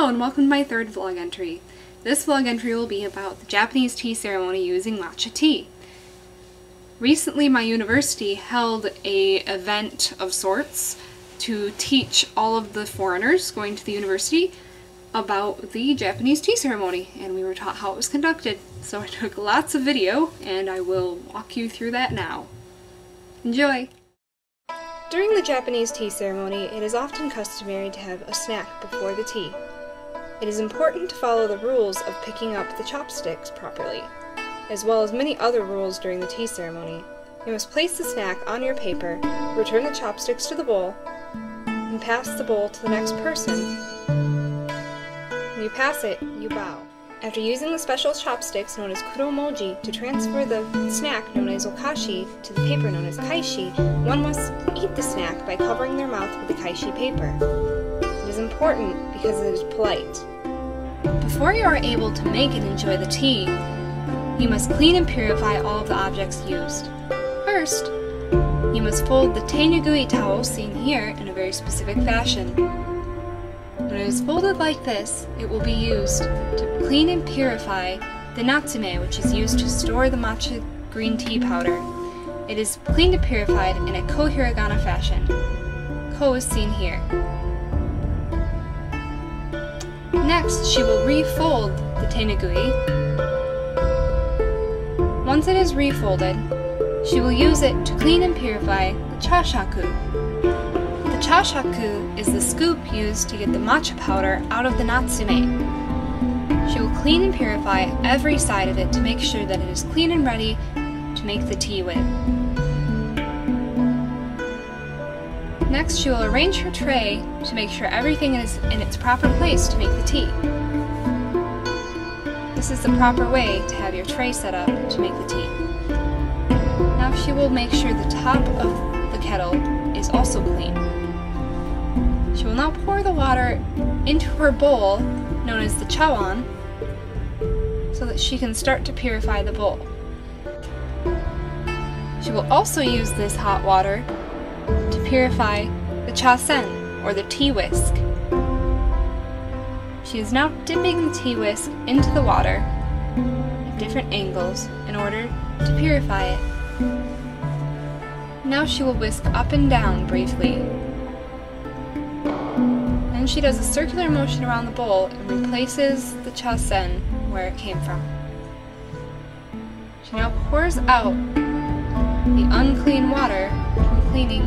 Hello and welcome to my third vlog entry. This vlog entry will be about the Japanese tea ceremony using matcha tea. Recently my university held an event of sorts to teach all of the foreigners going to the university about the Japanese tea ceremony, and we were taught how it was conducted. So I took lots of video and I will walk you through that now. Enjoy! During the Japanese tea ceremony, it is often customary to have a snack before the tea. It is important to follow the rules of picking up the chopsticks properly, as well as many other rules during the tea ceremony. You must place the snack on your paper, return the chopsticks to the bowl, and pass the bowl to the next person. When you pass it, you bow. After using the special chopsticks known as kuromoji to transfer the snack known as okashi to the paper known as kaishi, one must eat the snack by covering their mouth with the kaishi paper. It is important because it is polite. Before you are able to make and enjoy the tea, you must clean and purify all of the objects used. First, you must fold the tenugui towel seen here in a very specific fashion. When it is folded like this, it will be used to clean and purify the natsume, which is used to store the matcha green tea powder. It is cleaned and purified in a ko-hiragana fashion. Ko is seen here. Next, she will refold the tenugui. Once it is refolded, she will use it to clean and purify the chashaku. The chashaku is the scoop used to get the matcha powder out of the natsume. She will clean and purify every side of it to make sure that it is clean and ready to make the tea with. Next, she will arrange her tray to make sure everything is in its proper place to make the tea. This is the proper way to have your tray set up to make the tea. Now she will make sure the top of the kettle is also clean. She will now pour the water into her bowl, known as the chawan, so that she can start to purify the bowl. She will also use this hot water to purify the chasen, or the tea whisk. She is now dipping the tea whisk into the water at different angles in order to purify it. Now she will whisk up and down briefly. Then she does a circular motion around the bowl and replaces the chasen where it came from. She now pours out the unclean water from cleaning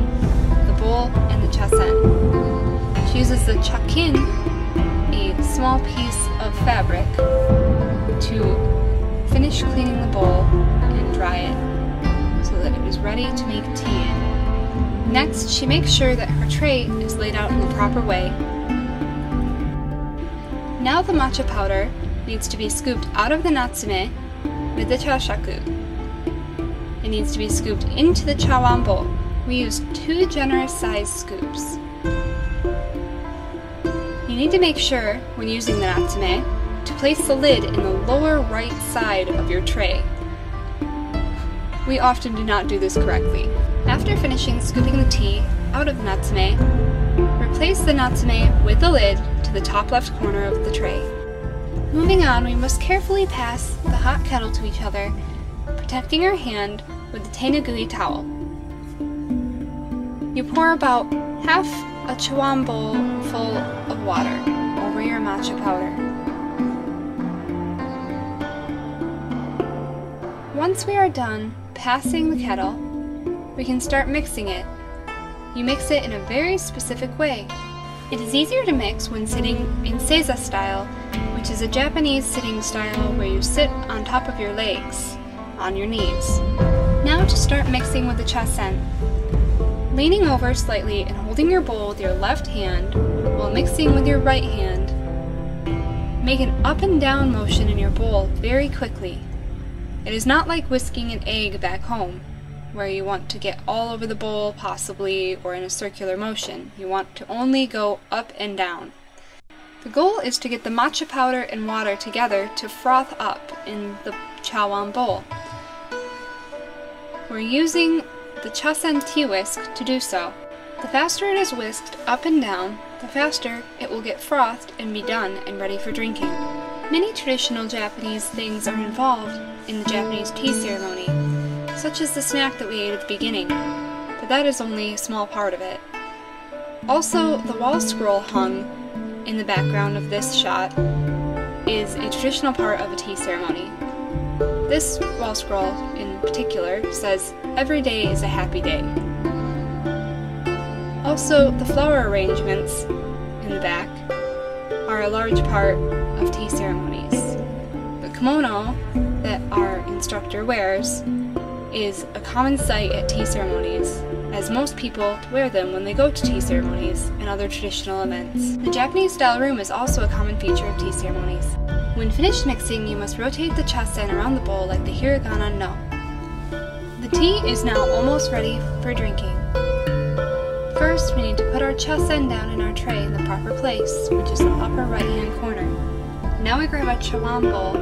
the bowl and the chasen. She uses the chakin, a small piece of fabric, to finish cleaning the bowl and dry it so that it is ready to make tea in. Next, she makes sure that her tray is laid out in the proper way. Now the matcha powder needs to be scooped out of the natsume with the chashaku. It needs to be scooped into the chawan bowl. We use 2 generous sized scoops. You need to make sure, when using the natsume, to place the lid in the lower right side of your tray. We often do not do this correctly. After finishing scooping the tea out of the natsume, replace the natsume with the lid to the top left corner of the tray. Moving on, we must carefully pass the hot kettle to each other, protecting our hand with the tenugui towel. You pour about half a chawan bowl full of water over your matcha powder. Once we are done passing the kettle, we can start mixing it. You mix it in a very specific way. It is easier to mix when sitting in seiza style, which is a Japanese sitting style where you sit on top of your legs, on your knees. Now to start mixing with the chasen. Leaning over slightly and holding your bowl with your left hand while mixing with your right hand, make an up and down motion in your bowl very quickly. It is not like whisking an egg back home, where you want to get all over the bowl possibly, or in a circular motion. You want to only go up and down. The goal is to get the matcha powder and water together to froth up in the chawan bowl. We're using the chasen tea whisk to do so. The faster it is whisked up and down, the faster it will get frothed and be done and ready for drinking. Many traditional Japanese things are involved in the Japanese tea ceremony, such as the snack that we ate at the beginning, but that is only a small part of it. Also, the wall scroll hung in the background of this shot is a traditional part of a tea ceremony. This wall scroll in particular says, "Every day is a happy day." Also, the flower arrangements in the back are a large part of tea ceremonies. The kimono that our instructor wears is a common sight at tea ceremonies, as most people wear them when they go to tea ceremonies and other traditional events. The Japanese-style room is also a common feature of tea ceremonies. When finished mixing, you must rotate the chasen around the bowl like the hiragana no. The tea is now almost ready for drinking. First, we need to put our chasen down in our tray in the proper place, which is the upper right-hand corner. Now we grab a chawan bowl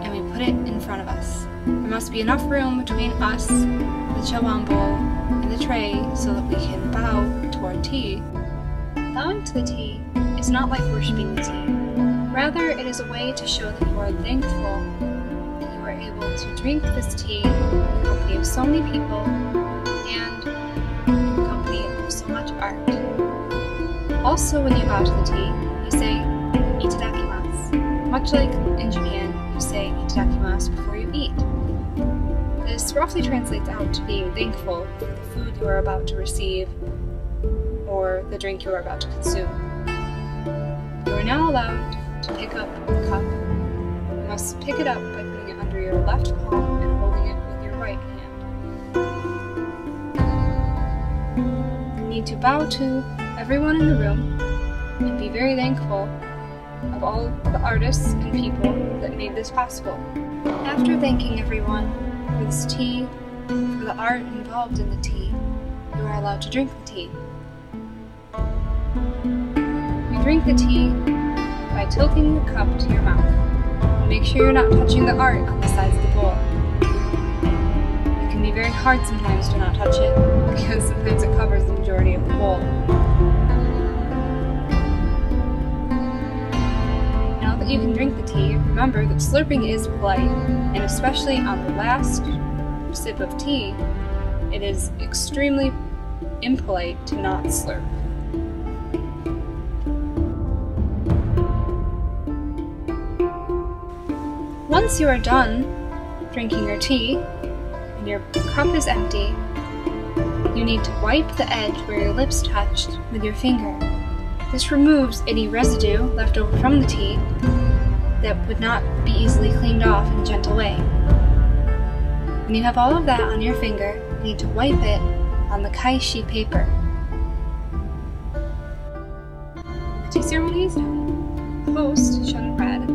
and we put it in front of us. There must be enough room between us, the chawan bowl, and the tray so that we can bow to our tea. Bowing to the tea is not like worshipping the tea. Rather, it is a way to show that you are thankful that you are able to drink this tea in the company of so many people and in the company of so much art. Also, when you bow to the tea, you say itadakimasu. Much like in Japan, you say itadakimasu before you eat. This roughly translates out to being thankful for the food you are about to receive or the drink you are about to consume. You are now allowed to pick up the cup. You must pick it up by putting it under your left palm and holding it with your right hand. You need to bow to everyone in the room and be very thankful of all the artists and people that made this possible. After thanking everyone for this tea, for the art involved in the tea, you are allowed to drink the tea. You drink the tea by tilting the cup to your mouth. Make sure you're not touching the art on the sides of the bowl. It can be very hard sometimes to not touch it, because sometimes it covers the majority of the bowl. Now that you can drink the tea, remember that slurping is polite, and especially on the last sip of tea, it is extremely impolite to not slurp. Once you are done drinking your tea and your cup is empty, you need to wipe the edge where your lips touched with your finger. This removes any residue left over from the tea that would not be easily cleaned off in a gentle way. When you have all of that on your finger, you need to wipe it on the kaishi paper. The tea ceremony is done. The host, shown in red,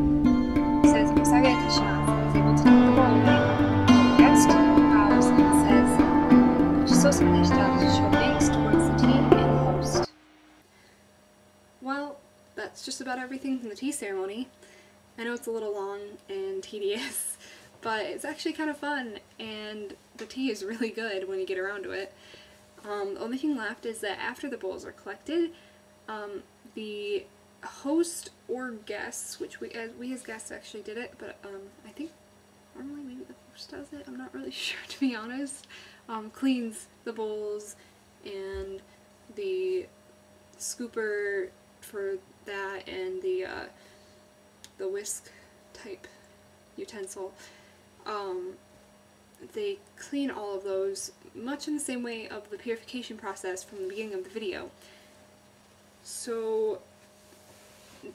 says "Osage Tashimasu," is able to take the bowl away. The guest bows and says "Gochisousou deshita" to show thanks towards the tea and the host. Well, that's just about everything from the tea ceremony. I know it's a little long and tedious, but it's actually kind of fun, and the tea is really good when you get around to it. The only thing left is that after the bowls are collected, the host or guests, which we as guests actually did it, but I think normally maybe the host does it, I'm not really sure to be honest, cleans the bowls and the scooper for that and the whisk type utensil. They clean all of those much in the same way of the purification process from the beginning of the video. So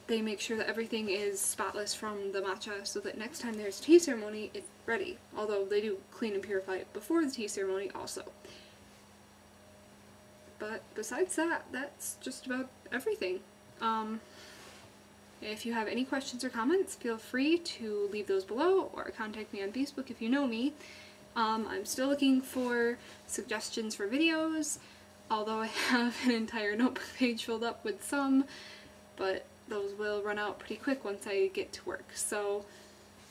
they make sure that everything is spotless from the matcha so that next time there's a tea ceremony, it's ready. Although they do clean and purify it before the tea ceremony also. But besides that, that's just about everything. If you have any questions or comments, feel free to leave those below or contact me on Facebook if you know me. I'm still looking for suggestions for videos, although I have an entire notebook page filled up with some, but those will run out pretty quick once I get to work. So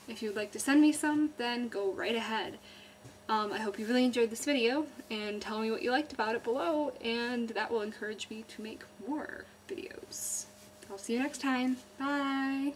if you'd like to send me some, then go right ahead. I hope you really enjoyed this video, and tell me what you liked about it below, and that will encourage me to make more. videos. I'll see you next time. Bye!